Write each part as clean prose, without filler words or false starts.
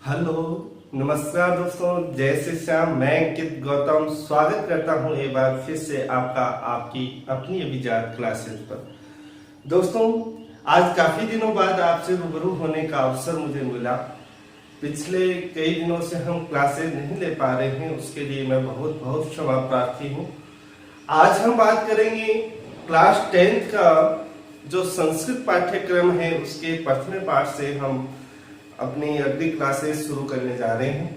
Hello, नमस्कार दोस्तों। जय श्री श्याम। मैं अंकित गौतम स्वागत करता हूं एक बार फिर से आपका आपकी अपनी अभिजात क्लासेस पर। दोस्तों, आज काफी दिनों बाद आपसे रूबरू होने का अवसर मुझे मिला। पिछले कई दिनों से हम क्लासेस नहीं ले पा रहे हैं, उसके लिए मैं बहुत बहुत क्षमा प्रार्थी हूँ। आज हम बात करेंगे क्लास 10th का जो संस्कृत पाठ्यक्रम है उसके प्रथम पाठ से हम अपनी अगली क्लासेस शुरू करने जा रहे हैं।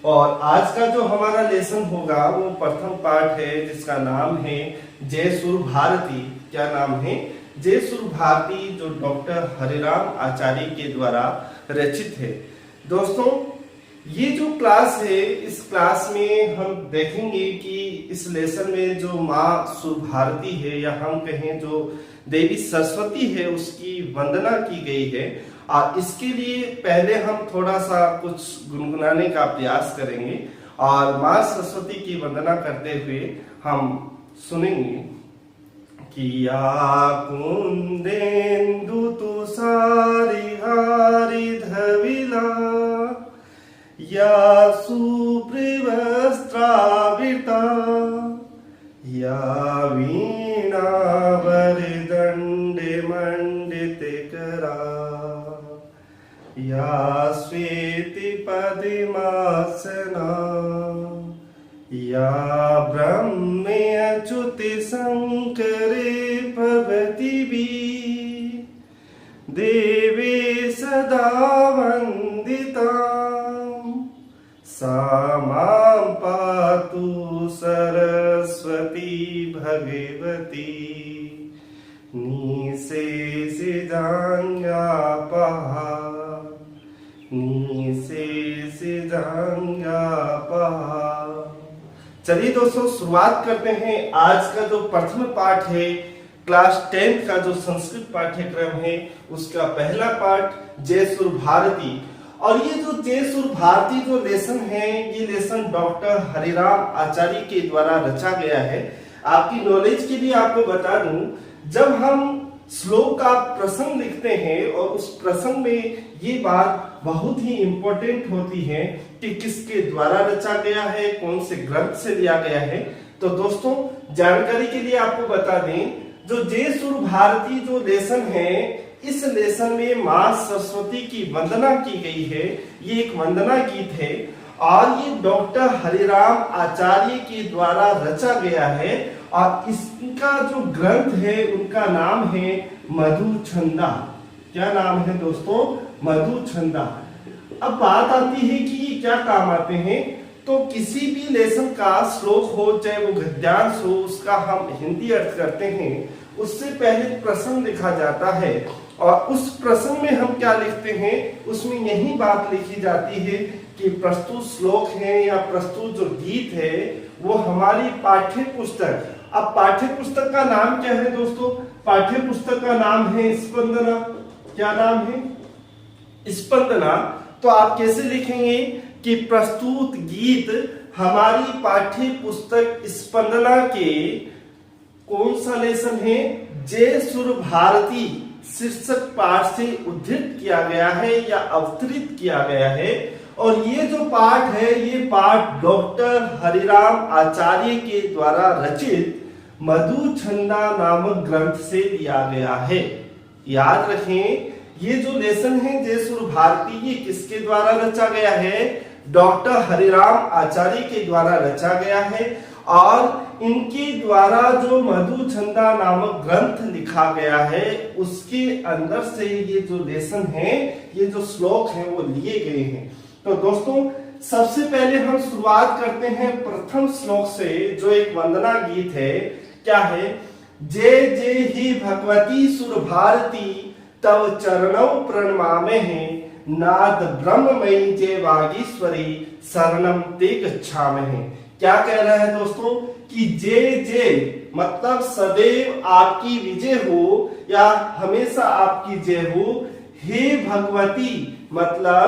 और आज का जो हमारा लेसन होगा वो प्रथम पाठ है जिसका नाम है जय सुर भारती। क्या नाम है? जय सुर भारती, जो डॉक्टर हरिराम आचार्य के द्वारा रचित है। दोस्तों, ये जो क्लास है इस क्लास में हम देखेंगे कि इस लेसन में जो माँ सुर भारती है या हम कहें जो देवी सरस्वती है उसकी वंदना की गई है। और इसके लिए पहले हम थोड़ा सा कुछ गुनगुनाने का प्रयास करेंगे और माँ सरस्वती की वंदना करते हुए हम सुनेंगे कि या कुंदेन्दु तुषारी हारी धविला या सुप्रिवस्त्रावृता या वीणा वरदंडे मंडितकरा या श्वेति पद्मासना या ब्रह्मे अच्युति शंकरे भवतिभि देवे सदा वंदिता सा मां पातु सरस्वती भगवती निशेषजाङ्गापहा निशेषजाङ्गापहा। चलिए दोस्तों, शुरुआत करते हैं। आज का जो प्रथम पाठ है क्लास 10th का जो संस्कृत पाठ्यक्रम है उसका पहला पाठ जय सुर भारती। और ये जो जय सुर भारती जो लेसन है ये लेसन डॉक्टर हरिराम आचार्य के द्वारा रचा गया है। आपकी नॉलेज के लिए आपको बता दूं, जब हम श्लोक का प्रसंग लिखते हैं और उस प्रसंग में ये बात बहुत ही इंपॉर्टेंट होती है कि किसके द्वारा रचा गया है, कौन से ग्रंथ से लिया गया है। तो दोस्तों, जानकारी के लिए आपको बता दें, जो जय सुर भारती जो लेसन है इस लेसन में माँ सरस्वती की वंदना की गई है। ये एक वंदना गीत है और ये डॉक्टर हरिराम आचार्य के द्वारा रचा गया है। और इसका जो ग्रंथ है उनका नाम है मधुछंदा। क्या नाम है दोस्तों? मधुछंदा। अब बात आती है कि ये क्या काम आते हैं। तो किसी भी लेसन का श्लोक हो चाहे वो गद्यांश हो उसका हम हिंदी अर्थ करते हैं, उससे पहले प्रसंग लिखा जाता है। और उस प्रसंग में हम क्या लिखते हैं, उसमें यही बात लिखी जाती है कि प्रस्तुत श्लोक है या प्रस्तुत जो गीत है वो हमारी पाठ्य पुस्तक। अब पाठ्य पुस्तक का नाम क्या है दोस्तों? पाठ्य पुस्तक का नाम है स्पंदना। क्या नाम है? स्पंदना। तो आप कैसे लिखेंगे कि प्रस्तुत गीत हमारी पाठ्य पुस्तक स्पंदना के कौन सा लेसन है? जय सुर भारती शीर्षक पाठ से उद्धृत किया गया है या अवतरित किया गया है। और ये जो पाठ है ये पाठ डॉक्टर हरिराम आचार्य के द्वारा रचित मधुछंदा नामक ग्रंथ से लिया गया है। याद रखें, ये जो लेसन है जय सुर भारती ये किसके द्वारा रचा गया है? डॉक्टर हरिराम आचार्य के द्वारा रचा गया है। और इनके द्वारा जो मधुछंदा नामक ग्रंथ लिखा गया है उसके अंदर से ये जो लेसन है, ये जो श्लोक है वो लिए गए हैं। तो दोस्तों, सबसे पहले हम शुरुआत करते हैं प्रथम श्लोक से जो एक वंदना गीत है। क्या है? जय जय ही भगवती सुर भारती तव चरणौ प्रणमामहे नाद ब्रह्ममयी जय वागीश्वरी शरणम ते गच्छामहे। क्या कह रहा है दोस्तों कि जय जय मतलब सदैव आपकी विजय हो या हमेशा आपकी जय हो। हे भगवती मतलब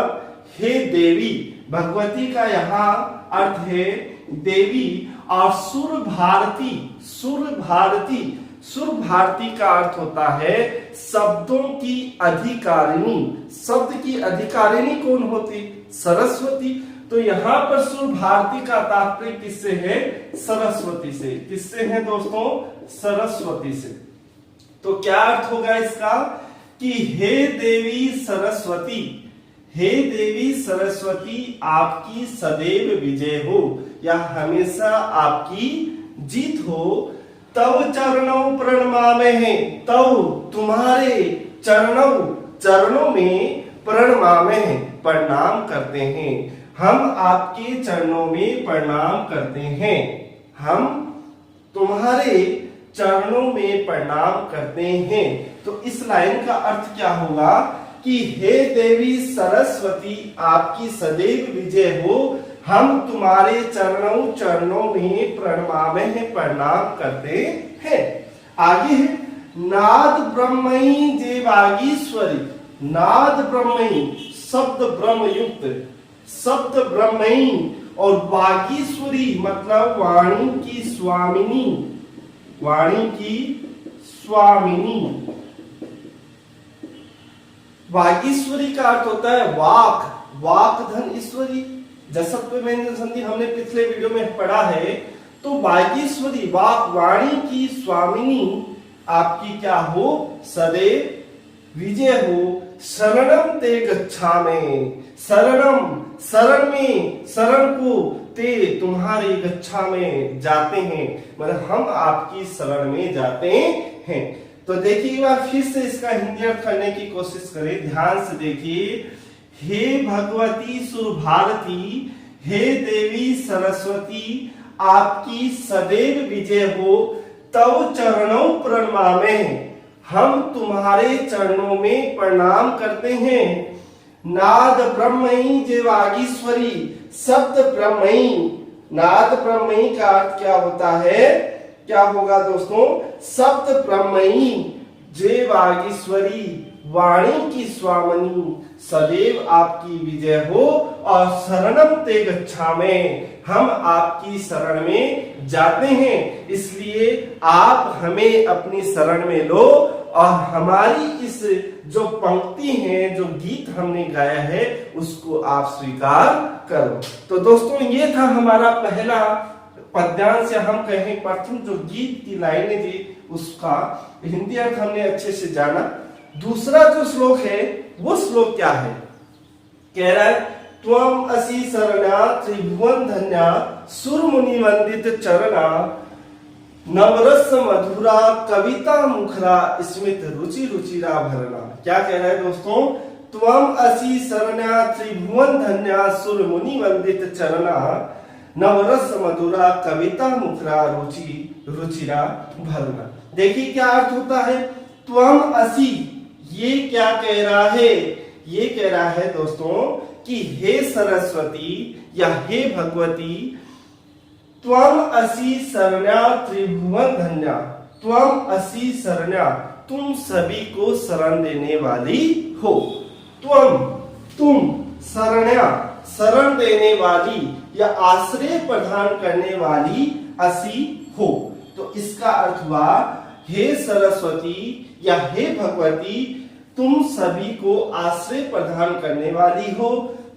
हे देवी। भगवती का यहाँ अर्थ है देवी। और सुर भारती, सुर भारती, सुर भारती का अर्थ होता है शब्दों की अधिकारिणी। शब्द की अधिकारिणी कौन होती? सरस्वती। तो यहाँ पर सुर भारती का तात्पर्य किससे है? सरस्वती से। किससे है दोस्तों? सरस्वती से। तो क्या अर्थ होगा इसका कि हे देवी सरस्वती, हे देवी सरस्वती आपकी सदैव विजय हो या हमेशा आपकी जीत हो। तव चरणों प्रणमामहे, तव तुम्हारे चरणों में प्रणमामहे प्रणाम करते हैं। हम आपके चरणों में प्रणाम करते हैं। हम तुम्हारे चरणों में प्रणाम करते हैं। तो इस लाइन का अर्थ क्या होगा कि हे देवी सरस्वती आपकी सदैव विजय हो, हम तुम्हारे चरणों में प्रणमामहे प्रणाम करते हैं। आगे है नाद ब्रह्मई जे वागीश्वरी। नाद ब्रह्मई शब्द ब्रह्म युक्त, शब्द ब्रह्मई और वागीश्वरी मतलब वाणी की स्वामिनी। वाणी की स्वामिनी। वागीश्वरी का अर्थ होता है वाक, वाक धन ईश्वरी। जसत्व व्यंजन संधि हमने पिछले वीडियो में पढ़ा है। तो वागीश्वरी वाक वाणी की स्वामिनी आपकी क्या हो? सदैव विजय हो। शरणम ते गच्छामि, शरणम शरण में, शरण को ते तुम्हारे गच्छा में जाते हैं, मतलब हम आपकी शरण में जाते हैं। तो देखिए एक बार फिर से इसका हिंदी अर्थ करने की कोशिश करें, ध्यान से देखिए। हे भगवती सुर भारती, हे देवी सरस्वती आपकी सदैव विजय हो। तव चरणों प्रणमामहे, हम तुम्हारे चरणों में प्रणाम करते हैं। नाद ब्रह्मई जे वागीश्वरी, शब्द ब्रह्मई। नाद ब्रह्मई का अर्थ क्या होता है? क्या होगा दोस्तों? शब्द ब्रह्मई जे वागीश्वरी वाणी की स्वामिनी सदैव आपकी विजय हो। और शरणम ते गच्छामि, हम आपकी शरण में जाते हैं, इसलिए आप हमें अपनी शरण में लो और हमारी इस जो पंक्ति है, जो गीत हमने गाया है, उसको आप स्वीकार करो। तो दोस्तों ये था हमारा पहला पद्यांश, या हम कहें प्रथम जो गीत की लाइनें थी उसका हिंदी अर्थ हमने अच्छे से जाना। दूसरा जो श्लोक है वो श्लोक क्या है? कह रहा है त्वम असि शरण्या त्रिभुवन धन्या सुर मुनि वंदित चरणा नवरस मधुरा कविता मुखरा स्मित रुचि रुचिरा भरना। क्या कह रहा है दोस्तों? त्वम असि शरण्या त्रिभुवन धन्या सुर मुनि वंदित चरणा नवरस मधुरा कविता मुखरा रुचि रुचिरा भरना। देखिए क्या अर्थ होता है त्वम असि। ये क्या कह रहा है? ये कह रहा है दोस्तों कि हे सरस्वती या हे भगवती, त्वम असि शरण्या त्रिभुवन धन्या। त्वम असि शरण्या, तुम सभी को शरण देने वाली हो। तुम शरण्या शरण देने वाली या आश्रय प्रदान करने वाली असि हो। तो इसका अर्थ हुआ हे सरस्वती या हे भगवती, तुम सभी को आश्रय प्रदान करने वाली हो।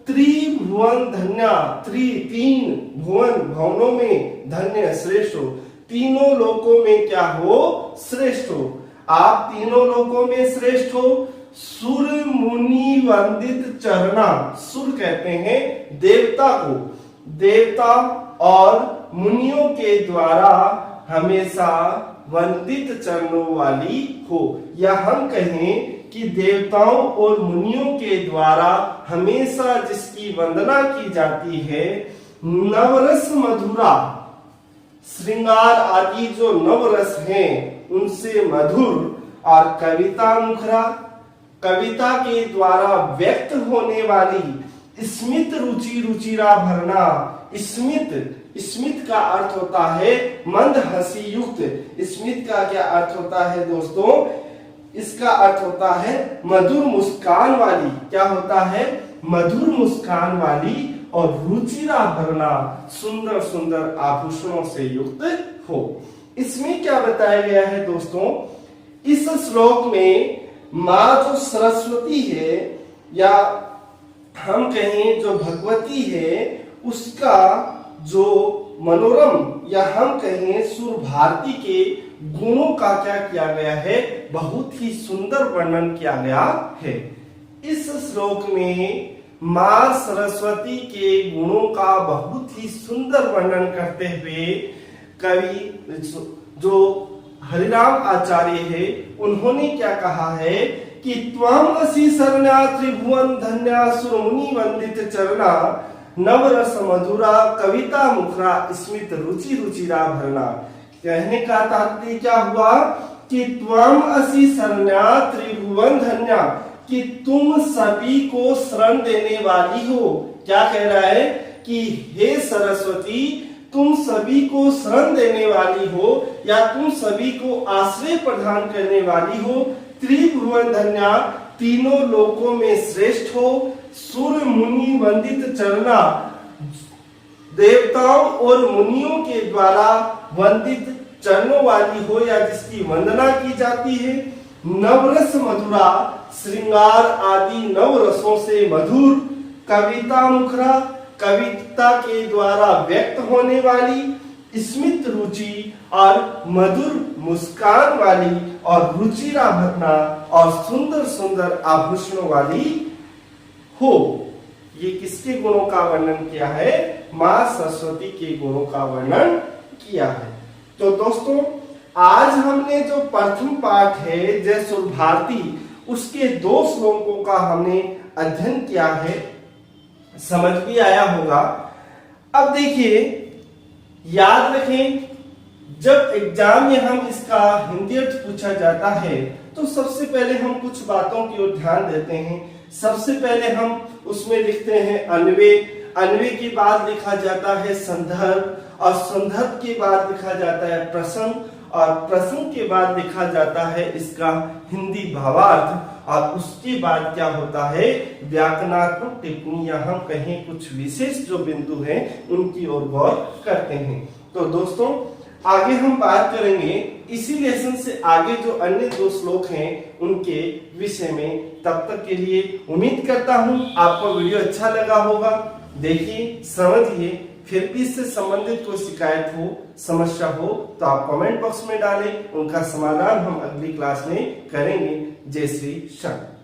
त्रिभुवन धन्या, तीन भुवन भवनों में धन्य श्रेष्ठ हो। तीनों लोकों में क्या हो? श्रेष्ठ हो। आप तीनों लोकों में श्रेष्ठ हो। सुर मुनि वंदित चरणा, सुर कहते हैं देवता को, देवता और मुनियों के द्वारा हमेशा वंदित चरणों वाली हो। या हम कहें कि देवताओं और मुनियों के द्वारा हमेशा जिसकी वंदना की जाती है। नवरस मधुरा, श्रृंगार आदि जो नवरस हैं उनसे मधुर, और कविता मुखरा, कविता के द्वारा व्यक्त होने वाली स्मित रुचि रुचिरा भरना। स्मित का अर्थ होता है मंद हंसी युक्त। स्मित का क्या अर्थ होता है दोस्तों? इसका अर्थ होता है मधुर मुस्कान वाली। क्या होता है? मधुर मुस्कान वाली। और रुचिरा भरना, सुंदर सुंदर आभूषणों से युक्त हो। इसमें क्या बताया गया है दोस्तों, इस श्लोक में माँ जो सरस्वती है या हम कहें जो भगवती है उसका जो मनोरम या हम कहें सुर भारती के गुणों का क्या किया गया है, बहुत ही सुंदर वर्णन किया गया है। इस श्लोक में माँ सरस्वती के गुणों का बहुत ही सुंदर वर्णन करते हुए कवि जो हरिराम आचार्य है उन्होंने क्या कहा है कि त्वं असि शरण्या त्रिभुवन धन्या सुर मुनि वंदित चरणा नवरस मधुरा कविता मुखरा स्मित रुचि रुचिरा भरना। कहने का तात्पर्य क्या हुआ कि त्वं असि शरण्या त्रिभुवन धन्या, कि तुम सभी को शरण देने वाली हो। क्या कह रहा है कि हे सरस्वती तुम सभी को शरण देने वाली हो या तुम सभी को आश्रय प्रदान करने वाली हो। त्रिभुवन धन्या, तीनों लोकों में श्रेष्ठ हो। सुर मुनि वंदित चरना, देवताओं और मुनियों के द्वारा वंदित चरणों वाली हो या जिसकी वंदना की जाती है। नवरस मधुरा, श्रृंगार आदि नव रसों से मधुर। कविता मुखरा, कविता के द्वारा व्यक्त होने वाली। स्मित रुचि और मधुर मुस्कान वाली और रुचिरा भरना और सुंदर सुंदर आभूषणों वाली हो। ये किसके गुणों का वर्णन किया है? माँ सरस्वती के गुणों का वर्णन किया है। तो दोस्तों आज हमने जो प्रथम पाठ है जय सुर भारती उसके 2 श्लोकों का हमने अध्ययन किया है, समझ भी आया होगा। अब देखिए याद रखें, जब एग्जाम में हम इसका हिंदी अर्थ पूछा जाता है तो सबसे पहले हम कुछ बातों की ओर ध्यान देते हैं। सबसे पहले हम उसमें लिखते हैं अन्वय, अन्वय के बाद लिखा जाता है संदर्भ और संदर्भ के बाद लिखा जाता है प्रसंग और प्रसंग के बाद लिखा जाता है इसका हिंदी भावार्थ और उसके बाद क्या होता है व्याकरणात्मक टिप्पणी या हम कहें कुछ विशेष जो बिंदु हैं उनकी ओर गौर करते हैं। तो दोस्तों आगे हम बात करेंगे इसी लेसन से आगे जो अन्य 2 श्लोक हैं उनके विषय में। तब तक के लिए उम्मीद करता हूं आपको वीडियो अच्छा लगा होगा। देखिए समझिए, फिर भी इससे संबंधित कोई शिकायत हो समस्या हो तो आप कमेंट बॉक्स में डालें, उनका समाधान हम अगली क्लास में करेंगे। जय श्री शंकर।